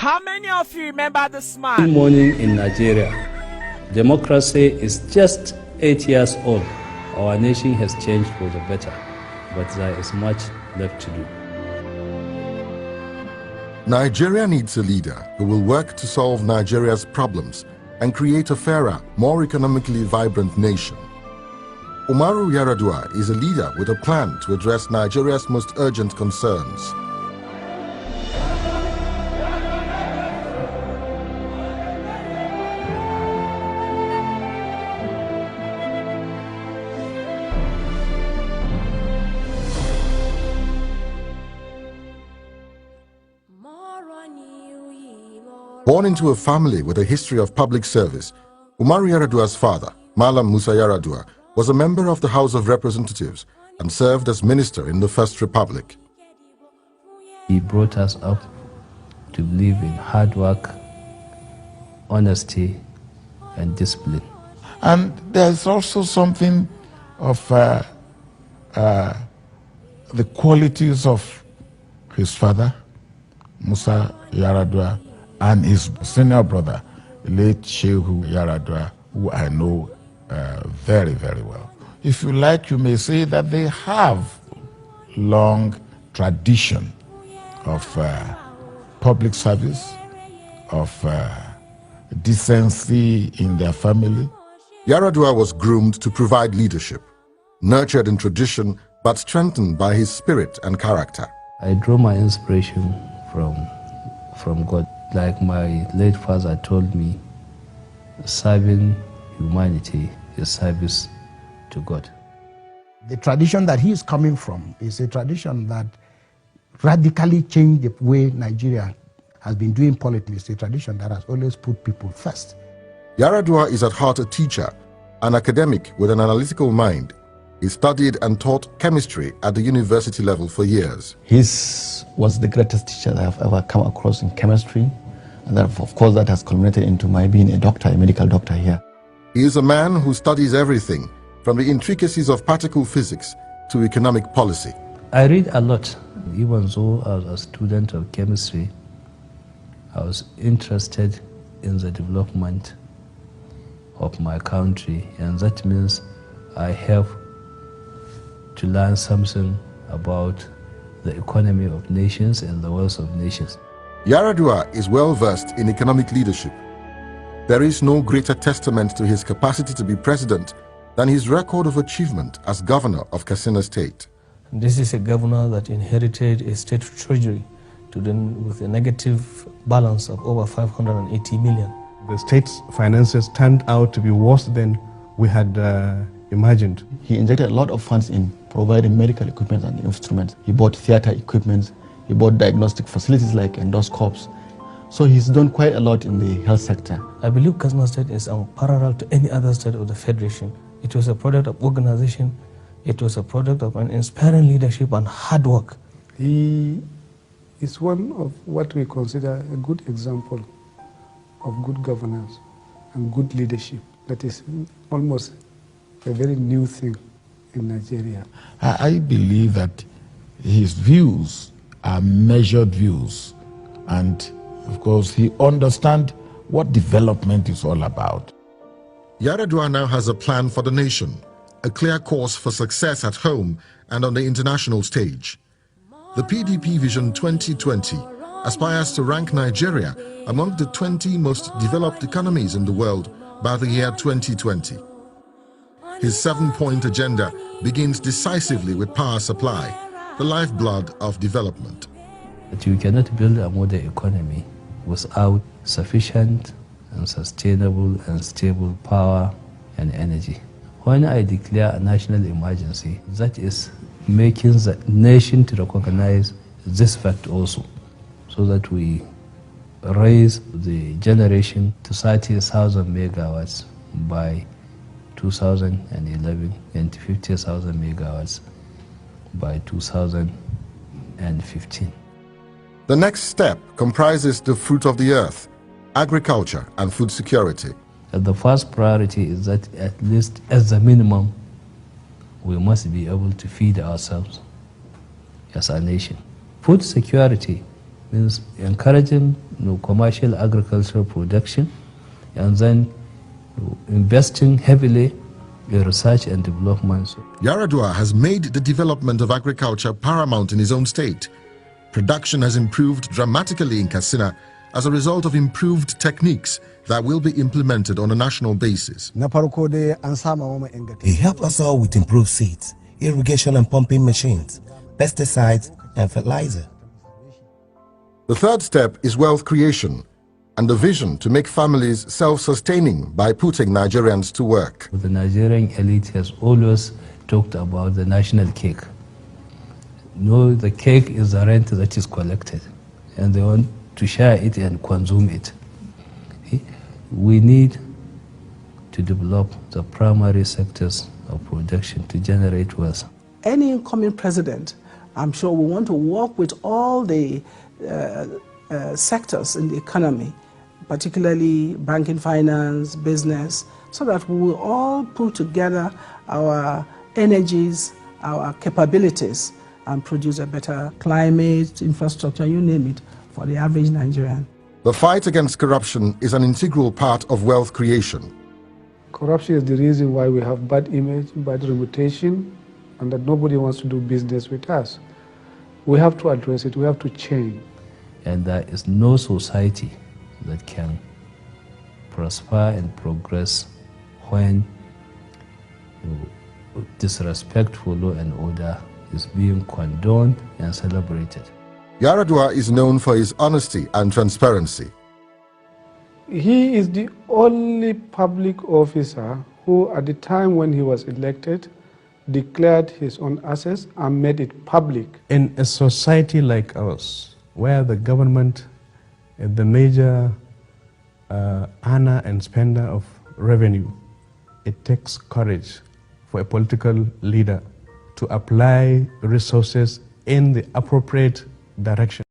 How many of you remember this man? Good morning in Nigeria. Democracy is just 8 years old. Our nation has changed for the better, but there is much left to do. Nigeria needs a leader who will work to solve Nigeria's problems and create a fairer, more economically vibrant nation. Umaru Yar'Adua is a leader with a plan to address Nigeria's most urgent concerns. Born into a family with a history of public service, Umaru Yar'Adua's father, Malam Musa Yar'Adua, was a member of the House of Representatives and served as minister in the First Republic. He brought us up to believe in hard work, honesty, and discipline. And there's also something of the qualities of his father, Musa Yar'Adua, and his senior brother, late Shehu Yar'Adua, who I know very, very well. If you like, you may say that they have long tradition of public service, of decency in their family. Yar'Adua was groomed to provide leadership, nurtured in tradition, but strengthened by his spirit and character. I draw my inspiration from God. Like my late father told me, serving humanity is service to God. The tradition that he is coming from is a tradition that radically changed the way Nigeria has been doing politics. It's a tradition that has always put people first. Yar'Adua is at heart a teacher, an academic with an analytical mind. He studied and taught chemistry at the university level for years. His was the greatest teacher that I've ever come across in chemistry. And that, of course, that has culminated into my being a doctor, a medical doctor here. He is a man who studies everything, from the intricacies of particle physics to economic policy. I read a lot. Even though I was a student of chemistry, I was interested in the development of my country, and that means I have to learn something about the economy of nations and the wealth of nations. Yar'Adua is well versed in economic leadership. There is no greater testament to his capacity to be president than his record of achievement as governor of Katsina State. This is a governor that inherited a state treasury with a negative balance of over 580 million. The state's finances turned out to be worse than we had imagined. He injected a lot of funds in providing medical equipment and instruments. He bought theater equipment. He bought diagnostic facilities like endoscopes. So he's done quite a lot in the health sector. I believe Katsina State is unparalleled to any other state of the Federation. It was a product of organization. It was a product of an inspiring leadership and hard work. He is one of what we consider a good example of good governance and good leadership. That is almost a very new thing in Nigeria. I believe that his views are measured views, and of course he understands what development is all about. Yar'Adua now has a plan for the nation, a clear course for success at home and on the international stage. The PDP Vision 2020 aspires to rank Nigeria among the 20 most developed economies in the world by the year 2020. His 7-point agenda begins decisively with power supply, the lifeblood of development. But you cannot build a modern economy without sufficient and sustainable and stable power and energy. When I declare a national emergency, that is making the nation to recognize this fact also, so that we raise the generation to 30,000 megawatts by 2011 and 50,000 megawatts by 2015. The next step comprises the fruit of the earth, agriculture and food security. The first priority is that at least as a minimum, we must be able to feed ourselves as a nation. Food security means encouraging commercial agricultural production, and then investing heavily in research and development. Adua has made the development of agriculture paramount in his own state. Production has improved dramatically in Katsina as a result of improved techniques that will be implemented on a national basis. He helped us all with improved seeds, irrigation and pumping machines, pesticides and fertilizer. The third step is wealth creation and the vision to make families self-sustaining by putting Nigerians to work. The Nigerian elite has always talked about the national cake. No, the cake is the rent that is collected, and they want to share it and consume it. We need to develop the primary sectors of production to generate wealth. Any incoming president, I'm sure, will want to work with all the sectors in the economy, particularly banking, finance, business, so that we will all pull together our energies, our capabilities, and produce a better climate, infrastructure, you name it, for the average Nigerian. The fight against corruption is an integral part of wealth creation. Corruption is the reason why we have bad image, bad reputation, and that nobody wants to do business with us. We have to address it, we have to change. And there is no society that can prosper and progress when disrespectful law and order is being condoned and celebrated. Adua is known for his honesty and transparency. He is the only public officer who, at the time when he was elected, declared his own assets and made it public. In a society like ours, where the government is the major earner and spender of revenue, it takes courage for a political leader to apply resources in the appropriate direction.